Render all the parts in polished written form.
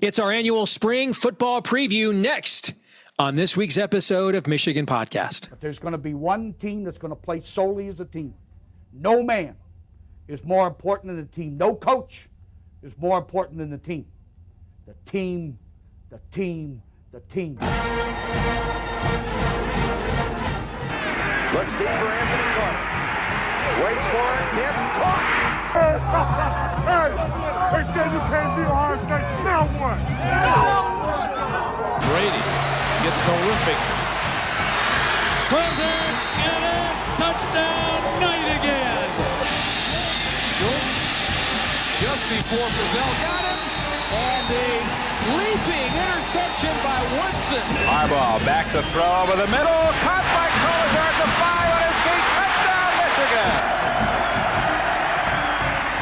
It's our annual spring football preview next on this week's episode of Michigan Podcast. But there's going to be one team that's going to play solely as a team. No man is more important than the team. No coach is more important than the team. The team, the team, the team. Looks deep for Anthony Clark. Waits for it. Gets caught. Hey, they said you can't beat Ohio State. Now what? Brady gets terrific. Throws it, and a touchdown, Knight again. Schultz just before Brazil got him, and a leaping interception by Woodson. Harbaugh back to throw over the middle. Caught by Collier at the 5 on his feet. Touchdown, Michigan.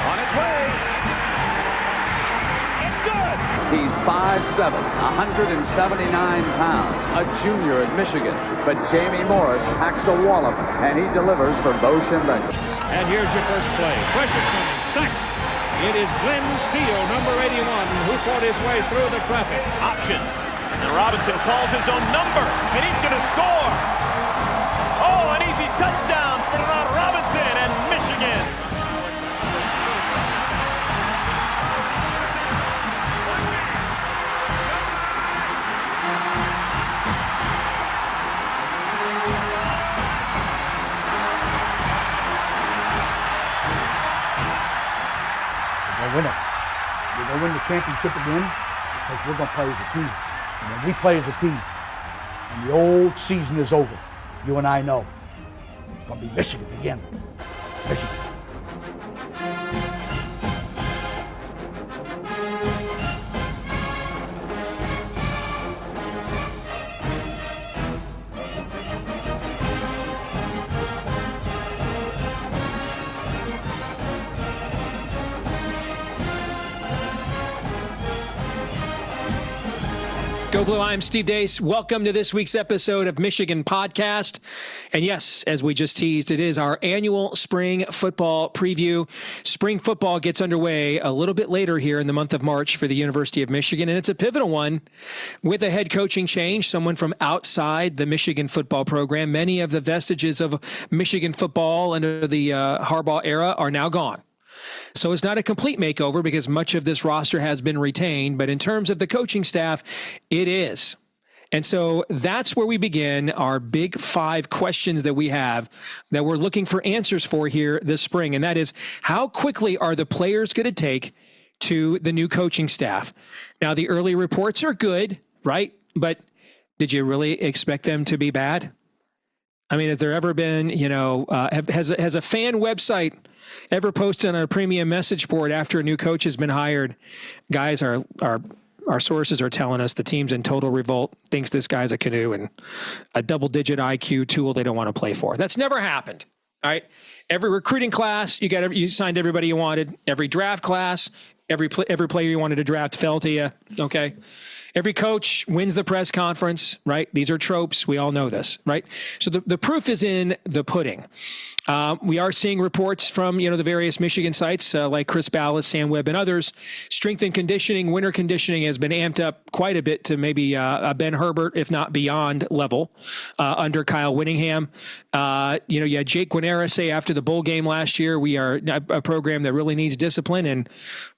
On its way. It's good. He's 5'7", 179 pounds, a junior at Michigan. But Jamie Morris packs a wallop, and he delivers for Bo Schembechler. And here's your first play. Pressure coming. Sack. It is Glenn Steele, number 81, who fought his way through the traffic. Option. And Robinson calls his own number, and he's going to score. Oh, an easy touchdown for Robinson and Michigan. We're going to win it. We're going to win the championship again because we're going to play as a team. And when we play as a team and the old season is over, you and I know it's going to be Michigan again. Michigan. Go Blue, I'm Steve Deace. Welcome to this week's episode of Michigan Podcast. And yes, as we just teased, it is our annual spring football preview. Spring football gets underway a little bit later here in the month of March for the University of Michigan, and it's a pivotal one with a head coaching change, someone from outside the Michigan football program. Many of the vestiges of Michigan football under the Harbaugh era are now gone. So it's not a complete makeover because much of this roster has been retained, but in terms of the coaching staff, it is. And so that's where we begin our big 5 questions that we have that we're looking for answers for here this spring. And that is, how quickly are the players going to take to the new coaching staff? Now, the early reports are good, right? But did you really expect them to be bad? I mean, has there ever been, has a fan website ever posted on a premium message board after a new coach has been hired? Guys, our sources are telling us the team's in total revolt, thinks this guy's a canoe and a double-digit IQ tool they don't want to play for. That's never happened. All right. Every recruiting class, you signed everybody you wanted. Every draft class, every player you wanted to draft fell to you. Okay. Every coach wins the press conference, right? These are tropes. We all know this, right? So the proof is in the pudding. We are seeing reports from, the various Michigan sites like Chris Ballas, Sam Webb, and others. Strength and conditioning, winter conditioning has been amped up quite a bit to maybe a Ben Herbert, if not beyond level, under Kyle Whittingham. You had Jake Guanera say after the bowl game last year, we are a program that really needs discipline, and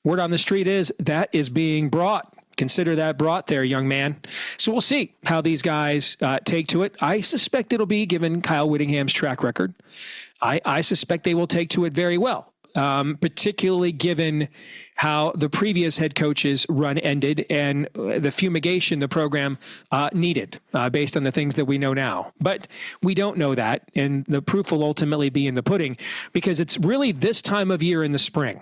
word on the street is that is being brought. Consider that brought there, young man. So we'll see how these guys take to it. I suspect it'll be, given Kyle Whittingham's track record, I suspect they will take to it very well, particularly given how the previous head coach's run ended and the fumigation the program needed based on the things that we know now. But we don't know that, and the proof will ultimately be in the pudding because it's really this time of year in the spring.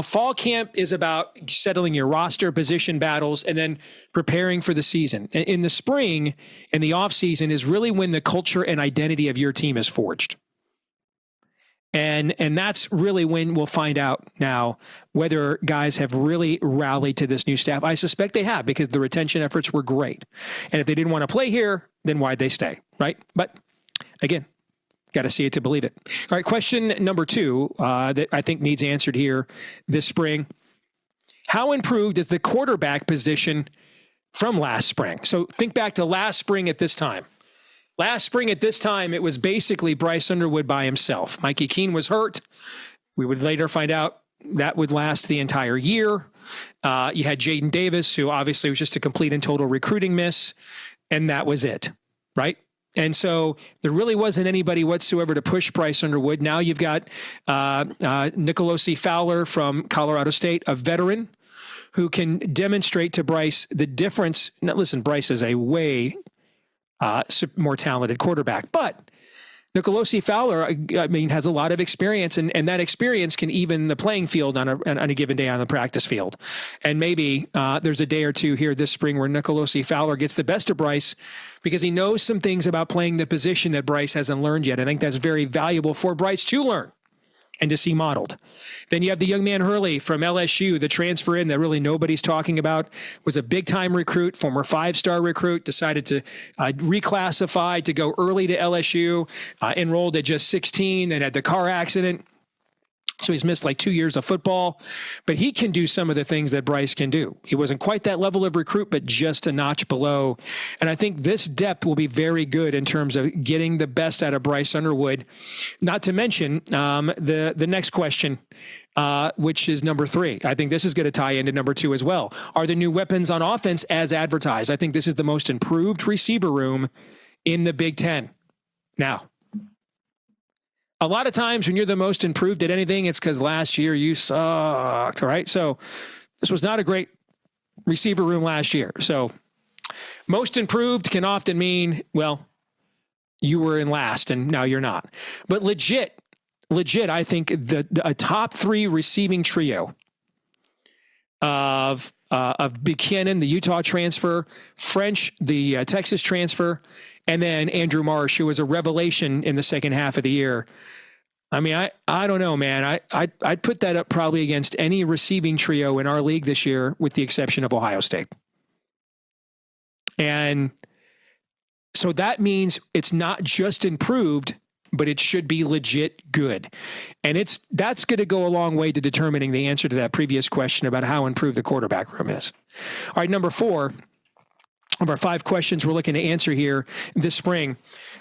Fall camp is about settling your roster, position battles, and then preparing for the season. In the spring and the off season is really when the culture and identity of your team is forged. And that's really when we'll find out now whether guys have really rallied to this new staff. I suspect they have because the retention efforts were great. And if they didn't want to play here, then why'd they stay, right? But again, got to see it to believe it. All right, question number 2 that I think needs answered here this spring. how improved is the quarterback position from last spring? So think back to last spring at this time. Last spring at this time, it was basically Bryce Underwood by himself. Mikey Keene was hurt. We would later find out that would last the entire year. You had Jaden Davis, who obviously was just a complete and total recruiting miss, and that was it, right? And so there really wasn't anybody whatsoever to push Bryce Underwood. Now you've got Nicolosi Fowler from Colorado State, a veteran who can demonstrate to Bryce the difference. Now, listen, Bryce is a way more talented quarterback, but Nicolosi Fowler, I mean, has a lot of experience, and that experience can even the playing field on a given day on the practice field. And maybe there's a day or two here this spring where Nicolosi Fowler gets the best of Bryce because he knows some things about playing the position that Bryce hasn't learned yet. I think that's very valuable for Bryce to learn and to see modeled. Then you have the young man Hurley from LSU, the transfer in that really nobody's talking about, was a big-time recruit, former 5-star recruit, decided to reclassify to go early to LSU, enrolled at just 16, then had the car accident. So he's missed like 2 years of football, but he can do some of the things that Bryce can do. He wasn't quite that level of recruit, but just a notch below. And I think this depth will be very good in terms of getting the best out of Bryce Underwood. Not to mention the next question, which is number 3. I think this is going to tie into number 2 as well. Are the new weapons on offense as advertised? I think this is the most improved receiver room in the Big Ten. Now, a lot of times when you're the most improved at anything, it's because last year you sucked, right? So this was not a great receiver room last year. So most improved can often mean, well, you were in last and now you're not. But legit, I think a top 3 receiving trio of Buchanan, the Utah transfer, French, the Texas transfer, and then Andrew Marsh, who was a revelation in the second half of the year. I mean, I don't know, man. I'd put that up probably against any receiving trio in our league this year, with the exception of Ohio State. And so that means it's not just improved, but it should be legit good. And that's going to go a long way to determining the answer to that previous question about how improved the quarterback room is. All right, number 4 of our 5 questions we're looking to answer here this spring.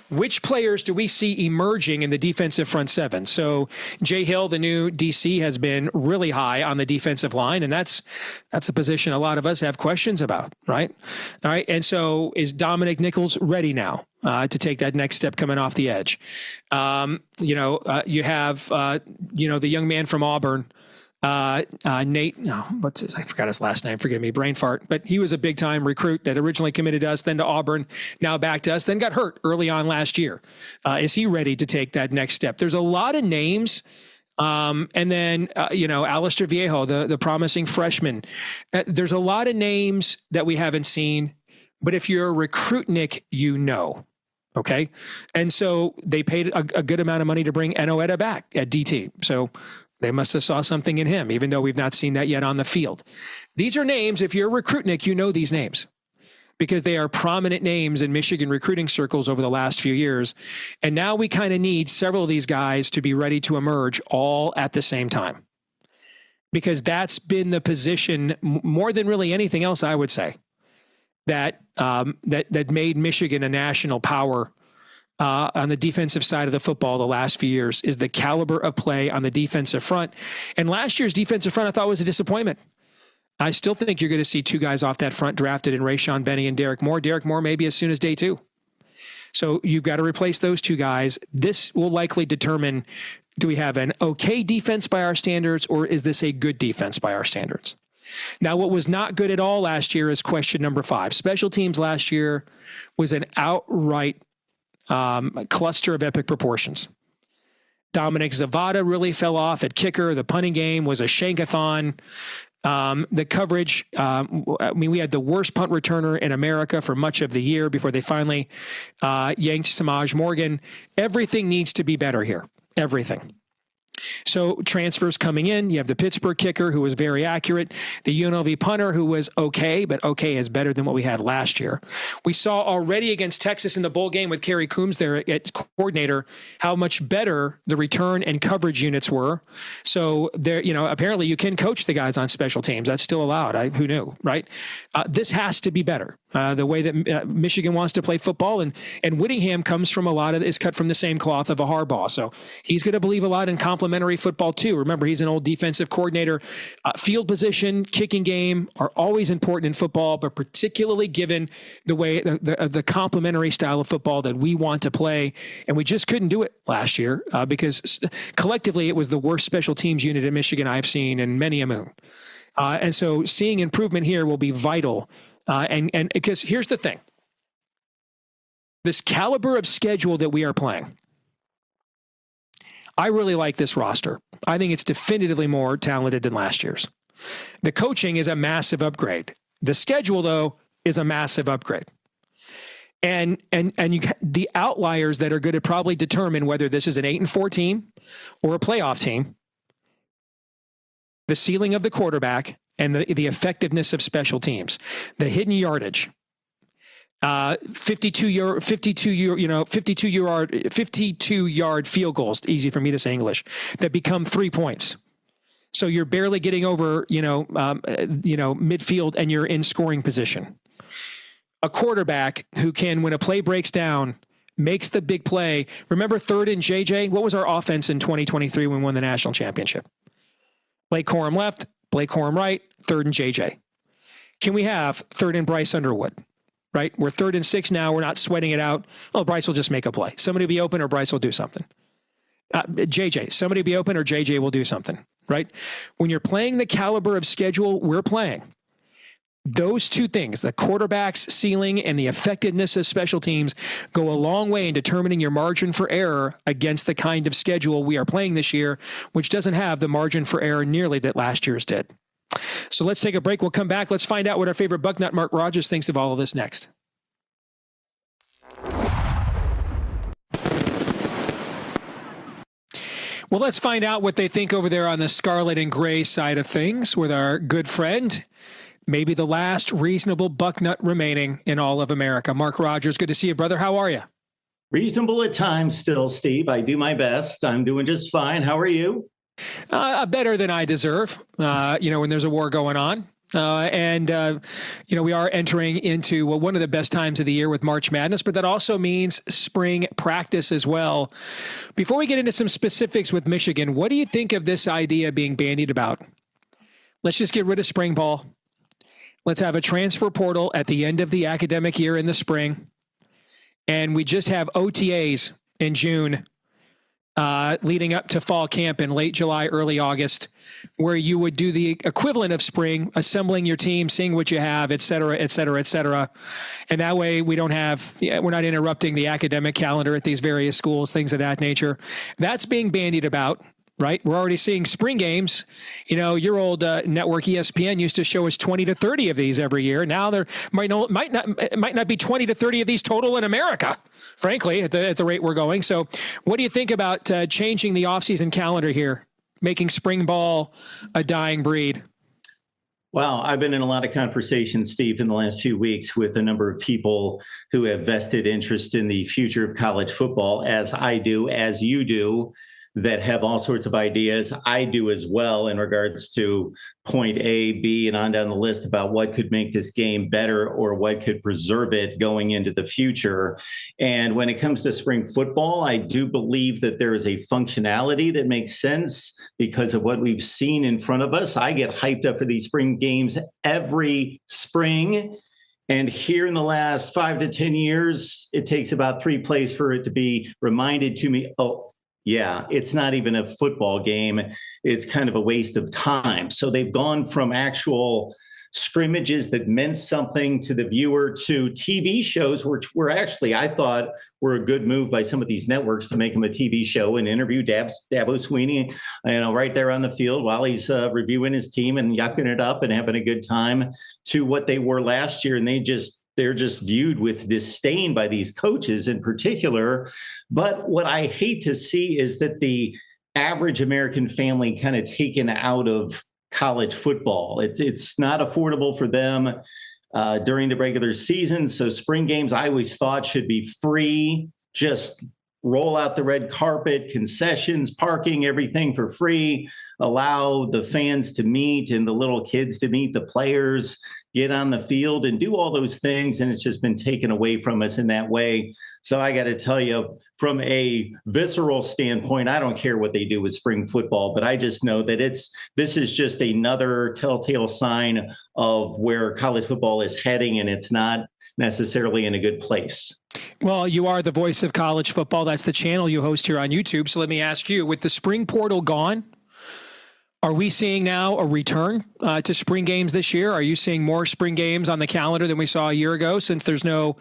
Which players do we see emerging in the defensive front 7? So Jay Hill, the new DC, has been really high on the defensive line, and that's a position a lot of us have questions about, right? All right, and so is Dominic Nichols ready now to take that next step coming off the edge? You have the young man from Auburn, Nate, I forgot his last name. Forgive me, brain fart. But he was a big time recruit that originally committed to us, then to Auburn, now back to us, then got hurt early on last year. Is he ready to take that next step? There's a lot of names. And then, Alistair Viejo, the promising freshman. There's a lot of names that we haven't seen, but if you're a recruit, Nick, okay. And so they paid a good amount of money to bring Eno Etta back at DT. So they must have saw something in him, even though we've not seen that yet on the field. These are names, if you're a recruit, Nick, you know these names because they are prominent names in Michigan recruiting circles over the last few years. And now we kind of need several of these guys to be ready to emerge all at the same time, because that's been the position more than really anything else, I would say, that made Michigan a national power on the defensive side of the football the last few years, is the caliber of play on the defensive front. And last year's defensive front, I thought, was a disappointment. I still think you're going to see 2 guys off that front drafted in Rayshon Benny and Derek Moore. Derek Moore maybe as soon as day 2. So you've got to replace those 2 guys. This will likely determine, do we have an okay defense by our standards, or is this a good defense by our standards? Now, what was not good at all last year is question number 5. Special teams last year was an outright cluster of epic proportions. Dominic Zavada really fell off at kicker. The punting game was a shankathon. The coverage, we had the worst punt returner in America for much of the year before they finally yanked Samaj Morgan. Everything needs to be better here. Everything. So transfers coming in, you have the Pittsburgh kicker who was very accurate, the UNLV punter who was okay, but okay is better than what we had last year. We saw already against Texas in the bowl game with Kerry Coombs there at coordinator how much better the return and coverage units were. So there, apparently you can coach the guys on special teams. That's still allowed. Who knew, right? This has to be better. The way that Michigan wants to play football, and Whittingham comes from is cut from the same cloth of a Harbaugh. So he's going to believe a lot in complementary football too. Remember, he's an old defensive coordinator. Field position, kicking game are always important in football, but particularly given the way the complementary style of football that we want to play. And we just couldn't do it last year because collectively it was the worst special teams unit in Michigan I've seen in many a moon. And so seeing improvement here will be vital. And because here's the thing, this caliber of schedule that we are playing, I really like this roster. I think it's definitively more talented than last year's. The coaching is a massive upgrade. The schedule, though, is a massive upgrade. And the outliers that are going to probably determine whether this is an 8-4 team or a playoff team, the ceiling of the quarterback and the effectiveness of special teams, the hidden yardage, 52 yard field goals, easy for me to say English, that become 3 points. So you're barely getting over, midfield and you're in scoring position. A quarterback who can, when a play breaks down, makes the big play. Remember 3rd and JJ? What was our offense in 2023 when we won the national championship? Blake Corum left, Blake Corum right, 3rd and JJ. Can we have 3rd and Bryce Underwood? Right? We're 3rd and 6 now. We're not sweating it out. Oh, Bryce will just make a play. Somebody will be open or Bryce will do something. JJ, somebody will be open or JJ will do something. Right? When you're playing the caliber of schedule we're playing, those two things, the quarterback's ceiling and the effectiveness of special teams, go a long way in determining your margin for error against the kind of schedule we are playing this year, which doesn't have the margin for error nearly that last year's did. So let's take a break. We'll come back. Let's find out what our favorite Bucknut Mark Rogers thinks of all of this next. Well, let's find out what they think over there on the scarlet and gray side of things with our good friend, maybe the last reasonable Bucknut remaining in all of America. Mark Rogers, good to see you, brother. How are you? Reasonable at times still, Steve. I do my best. I'm doing just fine. How are you? Better than I deserve, when there's a war going on. We are entering into one of the best times of the year with March Madness, but that also means spring practice as well. Before we get into some specifics with Michigan, what do you think of this idea being bandied about? Let's just get rid of spring ball. Let's have a transfer portal at the end of the academic year in the spring. And we just have OTAs in June, leading up to fall camp in late July, early August, where you would do the equivalent of spring, assembling your team, seeing what you have, et cetera, et cetera, et cetera. And that way we're not interrupting the academic calendar at these various schools, things of that nature. That's being bandied about. Right. We're already seeing spring games. Your old network ESPN used to show us 20 to 30 of these every year. Now there might not be 20 to 30 of these total in America, frankly, at the rate we're going. So what do you think about changing the offseason calendar here, making spring ball a dying breed? Well, I've been in a lot of conversations, Steve, in the last few weeks with a number of people who have vested interest in the future of college football, as I do, as you do, that have all sorts of ideas. I do as well in regards to point A, B, and on down the list about what could make this game better or what could preserve it going into the future. And when it comes to spring football, I do believe that there is a functionality that makes sense because of what we've seen in front of us. I get hyped up for these spring games every spring. And here in the last 5 to 10 years, it takes about 3 plays for it to be reminded to me, oh, yeah, it's not even a football game. It's kind of a waste of time. So they've gone from actual scrimmages that meant something to the viewer to TV shows, which were actually, I thought, were a good move by some of these networks to make them a TV show and interview Dabo Sweeney, right there on the field while he's reviewing his team and yucking it up and having a good time, to what they were last year. And they're just viewed with disdain by these coaches in particular. But what I hate to see is that the average American family kind of taken out of college football. It's not affordable for them during the regular season. So spring games, I always thought, should be free. Just roll out the red carpet, concessions, parking, everything for free. Allow the fans to meet and the little kids to meet the players, get on the field and do all those things. And it's just been taken away from us in that way. So I got to tell you, from a visceral standpoint, I don't care what they do with spring football, but I just know that this is just another telltale sign of where college football is heading, and it's not necessarily in a good place. Well, you are the voice of college football. That's the channel you host here on YouTube. So let me ask you, with the spring portal gone, are we seeing now a return to spring games this year? Are you seeing more spring games on the calendar than we saw a year ago, since there's no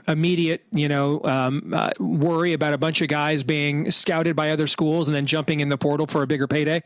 immediate, worry about a bunch of guys being scouted by other schools and then jumping in the portal for a bigger payday?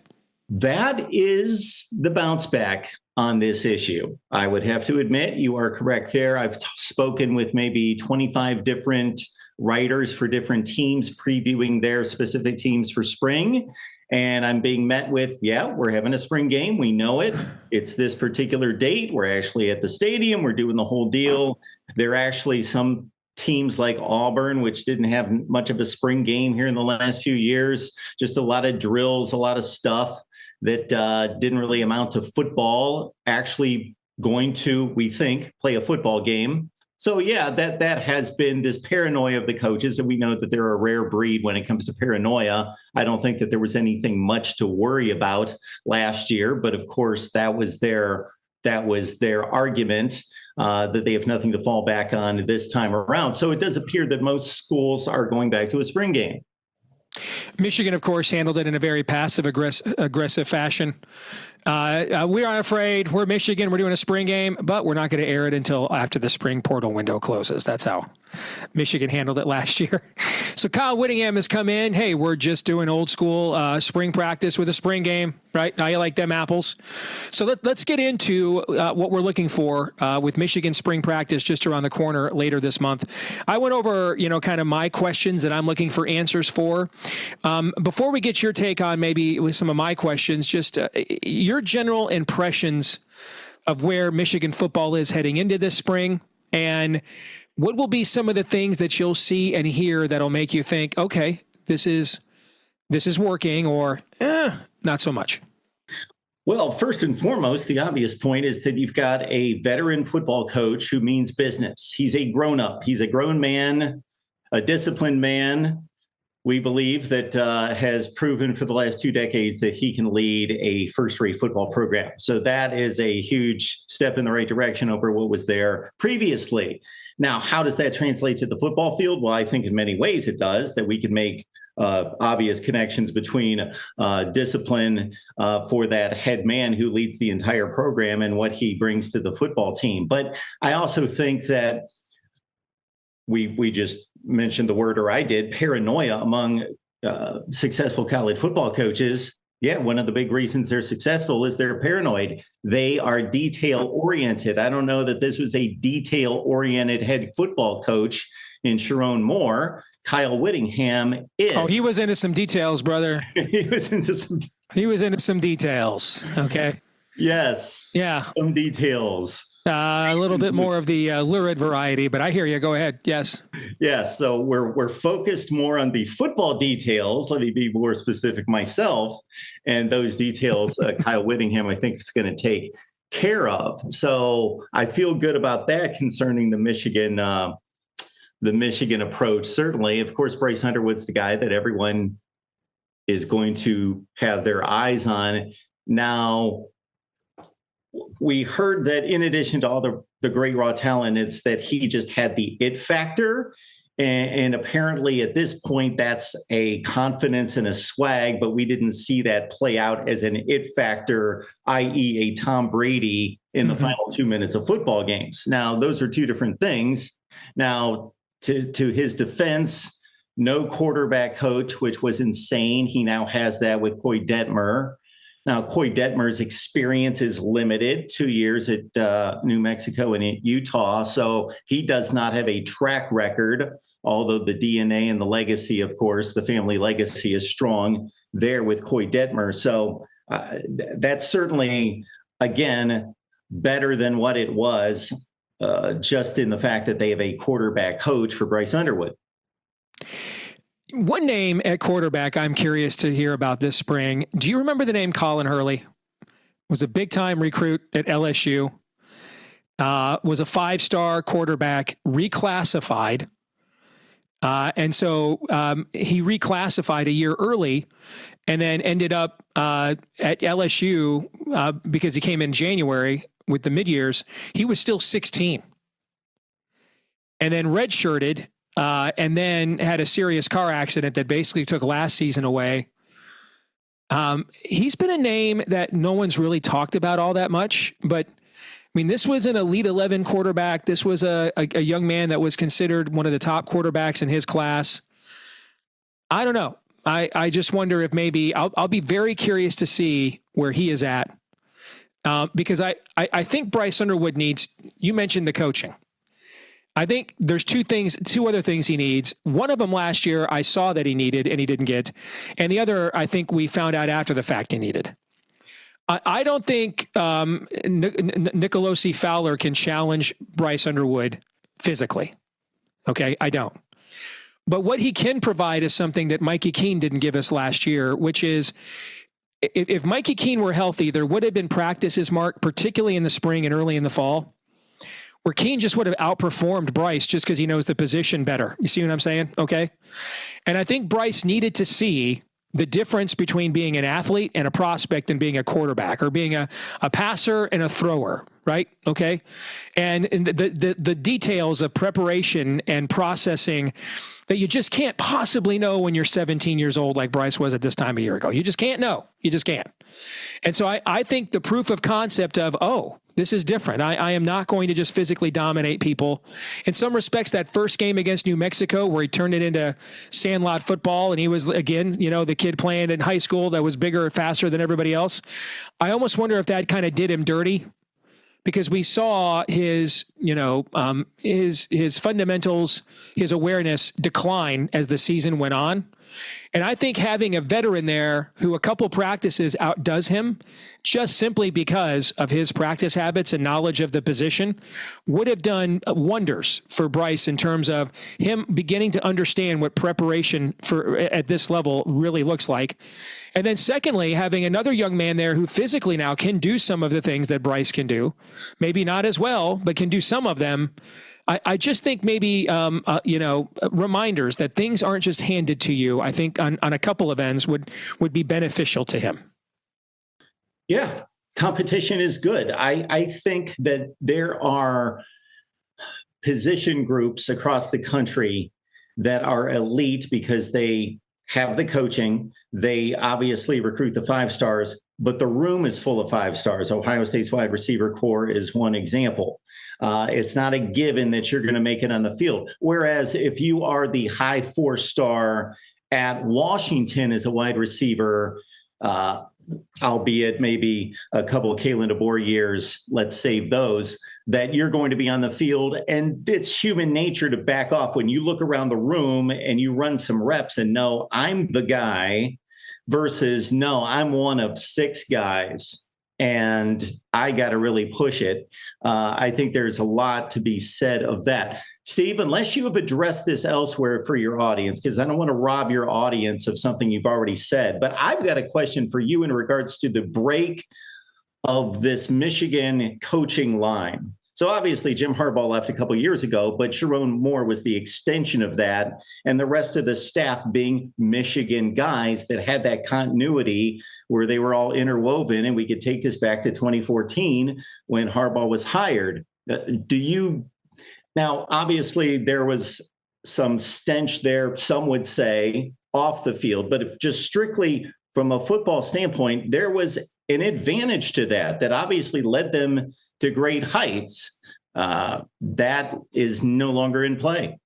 That is the bounce back on this issue. I would have to admit you are correct there. I've spoken with maybe 25 different writers for different teams previewing their specific teams for spring. And I'm being met with, we're having a spring game. We know it. It's this particular date. We're actually at the stadium. We're doing the whole deal. There are actually some teams like Auburn, which didn't have much of a spring game here in the last few years, just a lot of drills, a lot of stuff that didn't really amount to football, actually going to, we think, play a football game. So, that has been this paranoia of the coaches, and we know that they're a rare breed when it comes to paranoia. I don't think that there was anything much to worry about last year, but of course that was their argument that they have nothing to fall back on this time around. So it does appear that most schools are going back to a spring game. Michigan, of course, handled it in a very passive-aggressive fashion. We aren't afraid. We're Michigan. We're doing a spring game, but we're not going to air it until after the spring portal window closes. That's how Michigan handled it last year. So Kyle Whittingham has come in. Hey, we're just doing old school spring practice with a spring game, right? Now you like them apples. So let's get into what we're looking for with Michigan spring practice just around the corner later this month. I went over, kind of my questions that I'm looking for answers for. Before we get your take on maybe with some of my questions, just your general impressions of where Michigan football is heading into this spring, and what will be some of the things that you'll see and hear that'll make you think, okay, this is working, or not so much? Well, first and foremost, the obvious point is that you've got a veteran football coach who means business. He's a grown-up. He's a grown man, a disciplined man. We believe that has proven for the last 2 decades that he can lead a first-rate football program. So that is a huge step in the right direction over what was there previously. Now, how does that translate to the football field? Well, I think in many ways it does, that we can make obvious connections between discipline for that head man who leads the entire program and what he brings to the football team. But I also think that we just mentioned the word, or I did, paranoia among successful college football coaches. Yeah, one of the big reasons they're successful is they're paranoid. They are detail-oriented. I don't know that this was a detail-oriented head football coach in Sharon Moore. Kyle Whittingham is. Oh, he was into some details, brother. He was into some details. Okay. Yes. Yeah. Some details. A little bit more of the lurid variety, but I hear you. Go ahead. Yes. Yes. So we're focused more on the football details. Let me be more specific myself. And those details, Kyle Whittingham, I think, is going to take care of. So I feel good about that concerning the Michigan approach. Certainly, of course, Bryce Underwood's the guy that everyone is going to have their eyes on. Now, we heard that in addition to all the great raw talent, it's that he just had the it factor. And apparently at this point, that's a confidence and a swag, but we didn't see that play out as an it factor, i.e. a Tom Brady in the final 2 minutes of football games. Now, those are two different things. Now, to his defense, no quarterback coach, which was insane. He now has that with Coy Detmer. Now, Coy Detmer's experience is limited, 2 years at New Mexico and at Utah. So he does not have a track record, although the DNA and the legacy, of course, the family legacy is strong there with Coy Detmer. So that's certainly, again, better than what it was, just in the fact that they have a quarterback coach for Bryce Underwood. One name at quarterback I'm curious to hear about this spring. Do you remember the name Colin Hurley? Was a big-time recruit at LSU. Was a 5-star quarterback, reclassified. And so he reclassified a year early and then ended up at LSU because he came in January with the mid-years. He was still 16. And then redshirted and then had a serious car accident that basically took last season away. He's been a name that no one's really talked about all that much, but I mean, this was an Elite 11 quarterback. This was a young man that was considered one of the top quarterbacks in his class. I don't know. I just wonder if maybe I'll be very curious to see where he is at, because I think Bryce Underwood needs, you mentioned the coaching. I think there's two other things he needs. One of them last year I saw that he needed and he didn't get. And the other, I think we found out after the fact he needed. I don't think Nicolosi Fowler can challenge Bryce Underwood physically. Okay, I don't. But what he can provide is something that Mikey Keene didn't give us last year, which is if Mikey Keene were healthy, there would have been practices, Mark, particularly in the spring and early in the fall, where Keene just would have outperformed Bryce just because he knows the position better. You see what I'm saying? Okay. And I think Bryce needed to see the difference between being an athlete and a prospect and being a quarterback, or being a passer and a thrower, right? Okay. And the details of preparation and processing that you just can't possibly know when you're 17 years old, like Bryce was at this time a year ago. You just can't know. You just can't. And so I think the proof of concept of, oh, this is different. I am not going to just physically dominate people. In some respects, that first game against New Mexico where he turned it into sandlot football and he was, again, the kid playing in high school that was bigger and faster than everybody else. I almost wonder if that kind of did him dirty, because we saw his fundamentals, his awareness decline as the season went on. And I think having a veteran there who a couple practices outdoes him just simply because of his practice habits and knowledge of the position would have done wonders for Bryce in terms of him beginning to understand what preparation for at this level really looks like. And then secondly, having another young man there who physically now can do some of the things that Bryce can do, maybe not as well, but can do some of them. I just think maybe, reminders that things aren't just handed to you, I think on a couple of ends would be beneficial to him. Yeah, competition is good. I think that there are position groups across the country that are elite because they have the coaching. They obviously recruit the 5-stars, but the room is full of 5-stars. Ohio State's wide receiver core is one example. It's not a given that you're going to make it on the field. Whereas if you are the high 4-star at Washington as a wide receiver, albeit maybe a couple of Kalen DeBoer years, let's save those, that you're going to be on the field. And it's human nature to back off when you look around the room and you run some reps and know I'm the guy versus no, I'm one of 6 guys and I got to really push it. I think there's a lot to be said of that. Steve, unless you have addressed this elsewhere for your audience, because I don't want to rob your audience of something you've already said, but I've got a question for you in regards to the break of this Michigan coaching line. So obviously Jim Harbaugh left a couple of years ago, but Sharon Moore was the extension of that, and the rest of the staff being Michigan guys that had that continuity where they were all interwoven, and we could take this back to 2014 when Harbaugh was hired. Now, obviously there was some stench there, some would say, off the field, but if just strictly from a football standpoint, there was an advantage to that obviously led them to great heights. That is no longer in play.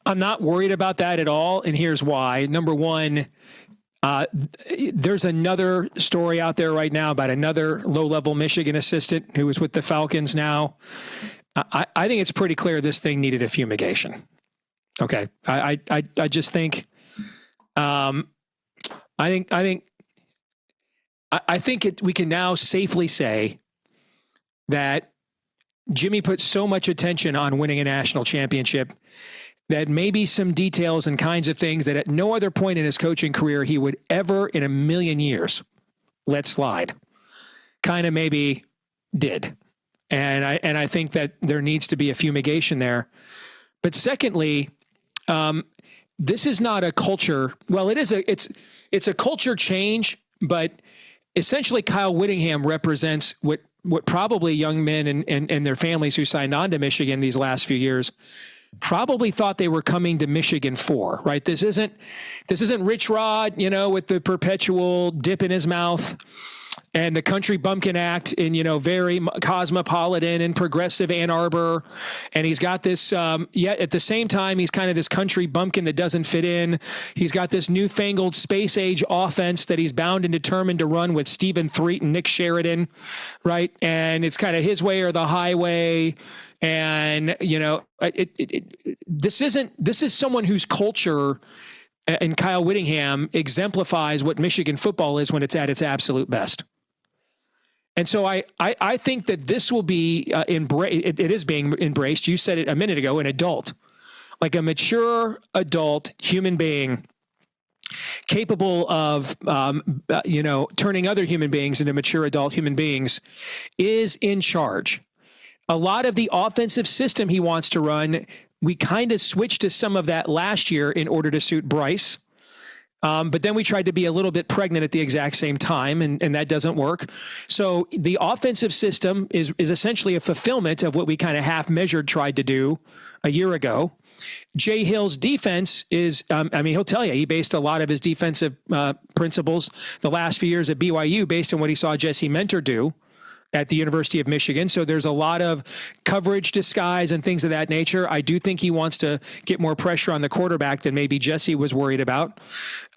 I'm not worried about that at all, and here's why. Number one, there's another story out there right now about another low-level Michigan assistant who is with the Falcons now. I think it's pretty clear this thing needed a fumigation. Okay. I just think I think we can now safely say that Jimmy put so much attention on winning a national championship that maybe some details and kinds of things that at no other point in his coaching career he would ever in a million years let slide, kind of maybe did. And I think that there needs to be a fumigation there. But secondly, this is not a culture. Well, it's a culture change, but essentially Kyle Whittingham represents what probably young men and their families who signed on to Michigan these last few years probably thought they were coming to Michigan for, right? This isn't Rich Rod, with the perpetual dip in his mouth and the country bumpkin act in, very cosmopolitan and progressive Ann Arbor. And he's got this, yet at the same time, he's kind of this country bumpkin that doesn't fit in. He's got this newfangled space age offense that he's bound and determined to run with Stephen Threet and Nick Sheridan, right? And it's kind of his way or the highway. And, this is someone whose culture and Kyle Whittingham exemplifies what Michigan football is when it's at its absolute best. And so I think that this will be it is being embraced. You said it a minute ago, an adult, like a mature adult human being capable of, turning other human beings into mature adult human beings is in charge. A lot of the offensive system he wants to run, we kind of switched to some of that last year in order to suit Bryce. But then we tried to be a little bit pregnant at the exact same time, and that doesn't work. So the offensive system is essentially a fulfillment of what we kind of half-measured tried to do a year ago. Jay Hill's defense is, he'll tell you, he based a lot of his defensive principles the last few years at BYU based on what he saw Jesse Mentor do at the University of Michigan. So there's a lot of coverage disguise and things of that nature. I do think he wants to get more pressure on the quarterback than maybe Jesse was worried about.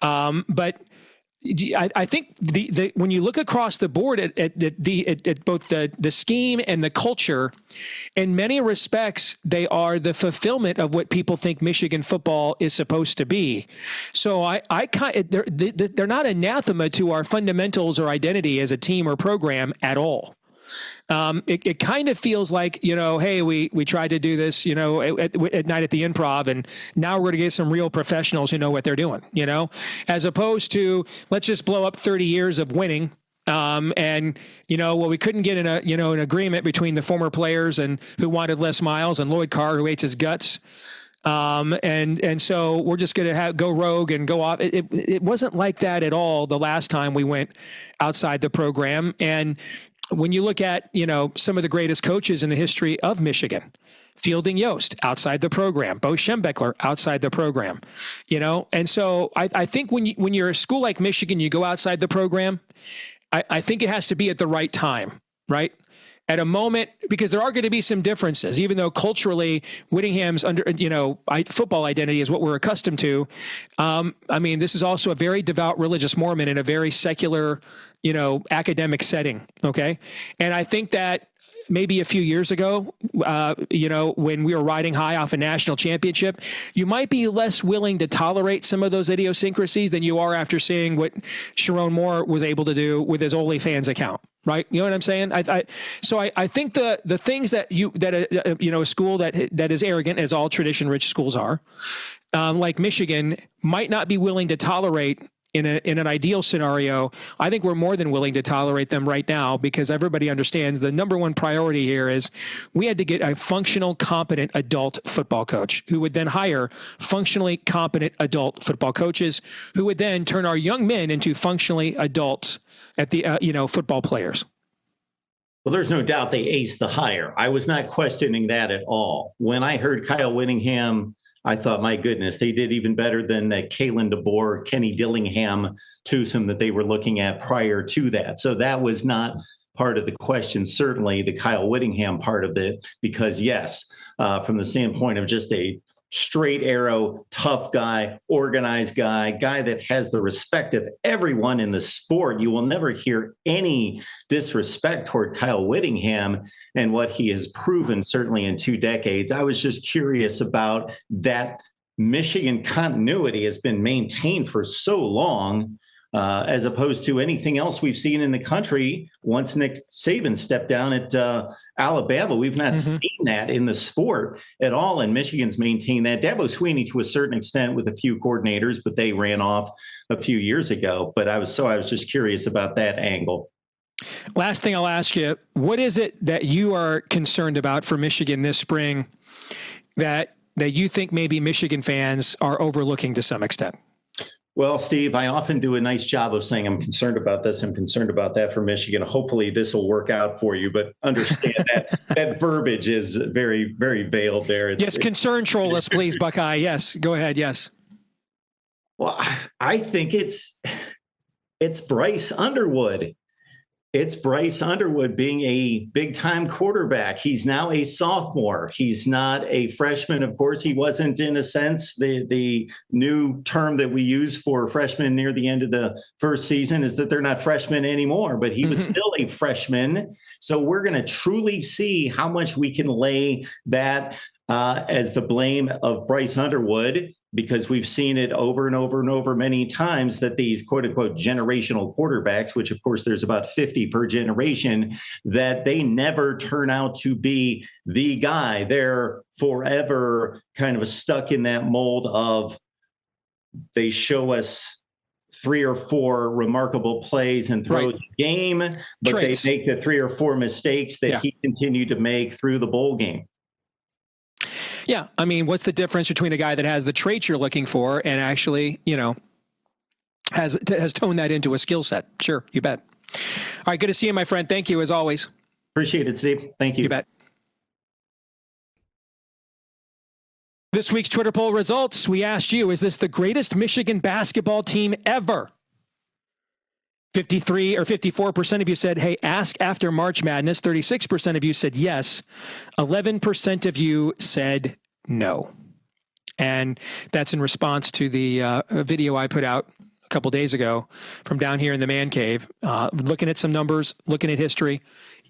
But I think when you look across the board at both the scheme and the culture, in many respects, they are the fulfillment of what people think Michigan football is supposed to be. So they're not anathema to our fundamentals or identity as a team or program at all. It kind of feels like, hey, we tried to do this, at night at the Improv, and now we're going to get some real professionals who know what they're doing, as opposed to let's just blow up 30 years of winning. We couldn't get an agreement between the former players and who wanted Les Miles and Lloyd Carr, who hates his guts. And so we're just going to go rogue and go off. It wasn't like that at all the last time we went outside the program. And when you look at, some of the greatest coaches in the history of Michigan, Fielding Yost outside the program, Bo Schembechler outside the program, and so I think when you're a school like Michigan, you go outside the program. I think it has to be at the right time, right? At a moment, because there are going to be some differences, even though culturally Whittingham's football identity is what we're accustomed to. This is also a very devout religious Mormon in a very secular, academic setting. Okay. And I think that maybe a few years ago, when we were riding high off a national championship, you might be less willing to tolerate some of those idiosyncrasies than you are after seeing what Sharon Moore was able to do with his OnlyFans account. Right. You know what I'm saying? So I think the things that a school that is arrogant, as all tradition rich schools are, like Michigan, might not be willing to tolerate in an ideal scenario. I think we're more than willing to tolerate them right now, because everybody understands the number one priority here is we had to get a functional, competent adult football coach who would then hire functionally competent adult football coaches who would then turn our young men into functionally adults at the, football players. Well, there's no doubt they aced the hire. I was not questioning that at all. When I heard Kyle Whittingham, I thought, my goodness, they did even better than that Kalen DeBoer, Kenny Dillingham twosome that they were looking at prior to that. So that was not part of the question, certainly the Kyle Whittingham part of it, because yes, from the standpoint of just a straight arrow, tough guy, organized guy that has the respect of everyone in the sport. You will never hear any disrespect toward Kyle Whittingham and what he has proven, certainly in 2 decades. I was just curious about that. Michigan continuity has been maintained for so long. as opposed to anything else we've seen in the country. Once Nick Saban stepped down at Alabama, we've not seen that in the sport at all. And Michigan's maintained that. Dabo Swinney to a certain extent with a few coordinators, but they ran off a few years ago. But I was just curious about that angle. Last thing I'll ask you, what is it that you are concerned about for Michigan this spring that you think maybe Michigan fans are overlooking to some extent? Well, Steve, I often do a nice job of saying I'm concerned about this, I'm concerned about that for Michigan. Hopefully this will work out for you, but understand that verbiage is very, very veiled there. Concern troll us, please, Buckeye. Yes, go ahead. Yes. Well, I think it's Bryce Underwood. It's Bryce Underwood being a big-time quarterback. He's now a sophomore. He's not a freshman. Of course, he wasn't, in a sense. The new term that we use for freshmen near the end of the first season is that they're not freshmen anymore, but he was still a freshman. So we're going to truly see how much we can lay that as the blame of Bryce Underwood, because we've seen it over and over and over many times that these quote unquote generational quarterbacks, which of course there's about 50 per generation, that they never turn out to be the guy. They're forever kind of stuck in that mold of they show us 3 or 4 remarkable plays and throws a game, but Traits. They make the 3 or 4 mistakes that he continued to make through the bowl game. Yeah. I mean, what's the difference between a guy that has the traits you're looking for and actually, has toned that into a skill set? Sure. You bet. All right. Good to see you, my friend. Thank you as always. Appreciate it, Steve. Thank you. You bet. This week's Twitter poll results. We asked you, is this the greatest Michigan basketball team ever? 53 or 54% of you said, hey, ask after March Madness. 36% of you said yes. 11% of you said no. And that's in response to the video I put out a couple days ago from down here in the man cave, looking at some numbers, looking at history.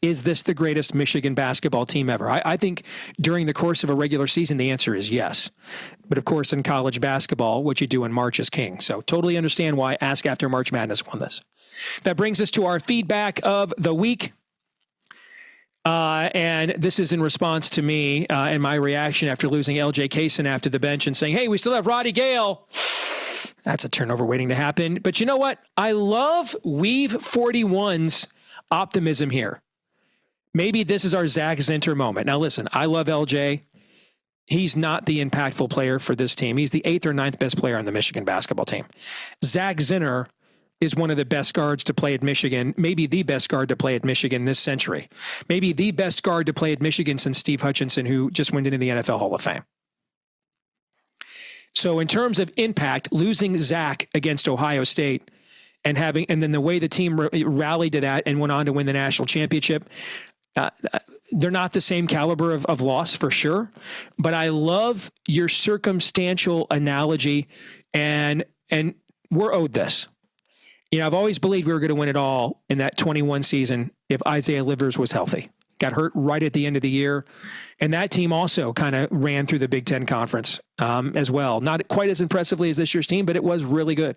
Is this the greatest Michigan basketball team ever? I think during the course of a regular season, the answer is yes. But of course, in college basketball, what you do in March is king. So totally understand why Ask After March Madness won this. That brings us to our feedback of the week. And this is in response to me and my reaction after losing LJ Kaysen after the bench and saying, hey, we still have Roddy Gale. That's a turnover waiting to happen. But you know what? I love Weave 41's optimism here. Maybe this is our Zach Zinter moment. Now, listen, I love LJ. He's not the impactful player for this team. He's the 8th or 9th best player on the Michigan basketball team. Zach Zinter is one of the best guards to play at Michigan, maybe the best guard to play at Michigan this century. Maybe the best guard to play at Michigan since Steve Hutchinson, who just went into the NFL Hall of Fame. So in terms of impact, losing Zach against Ohio State and then the way the team rallied to that and went on to win the national championship, they're not the same caliber of loss for sure, but I love your circumstantial analogy, and we're owed this. I've always believed we were going to win it all in that 21 season if Isaiah Livers was healthy. Got hurt right at the end of the year, and that team also kind of ran through the Big Ten Conference as well. Not quite as impressively as this year's team, but it was really good.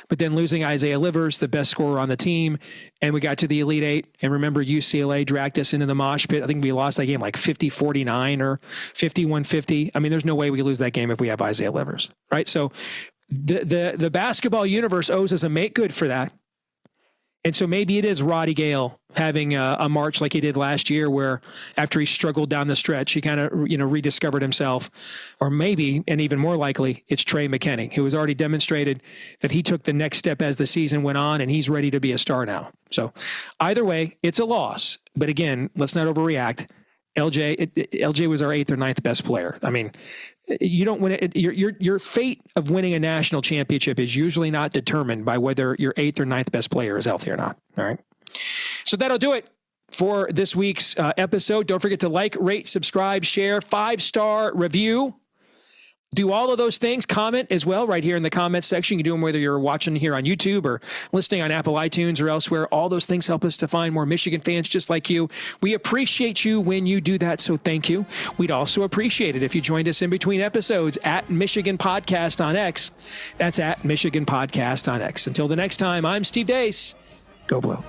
But then losing Isaiah Livers, the best scorer on the team, and we got to the Elite Eight, and remember UCLA dragged us into the mosh pit. I think we lost that game like 50-49 or 51-50. I mean, there's no way we lose that game if we have Isaiah Livers, right? So the basketball universe owes us a make good for that. And so maybe it is Roddy Gale having a March like he did last year, where after he struggled down the stretch, he kind of rediscovered himself. Or maybe, and even more likely, it's Trey McKinney, who has already demonstrated that he took the next step as the season went on, and he's ready to be a star now. So either way, it's a loss. But again, let's not overreact. LJ was our 8th or 9th best player. I mean, you don't win it. Your fate of winning a national championship is usually not determined by whether your 8th or 9th best player is healthy or not. All right. So that'll do it for this week's episode. Don't forget to like, rate, subscribe, share, 5-star review Do all of those things. Comment as well right here in the comments section. You can do them whether you're watching here on YouTube or listening on Apple iTunes or elsewhere. All those things help us to find more Michigan fans just like you. We appreciate you when you do that, so thank you. We'd also appreciate it if you joined us in between episodes at Michigan Podcast on X. That's at Michigan Podcast on X. Until the next time, I'm Steve Deace. Go Blue.